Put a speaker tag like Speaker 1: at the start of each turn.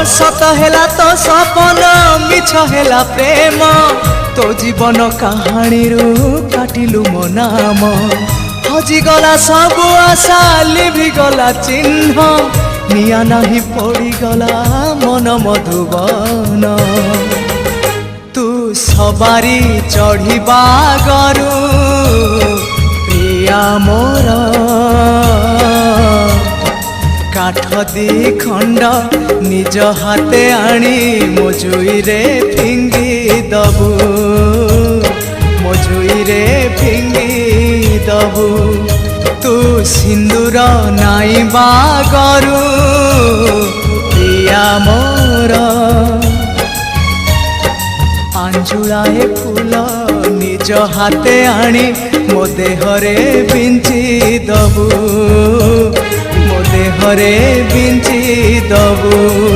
Speaker 1: सत हेला तो सपन मिछ हेला प्रेम तो जीवन कहानी रू काटिलु मो नाम हजिगला सबु आशा लिभिगला चिन्ह निया नाही पड़ीगला मन मधुबन तू सबारी चढ़िबा गरु प्रिया मोर काठ दी खंड निज हाथे आनी मोजुई रे फिंगी दबु मोजुई रे फिंगी दबु तू सिंदूर नाई बागरु प्रिया मोर आंजुलाए फूल निज हाथे आनी मो देहरे बिंची दबु मो देहरे बिंची दबु।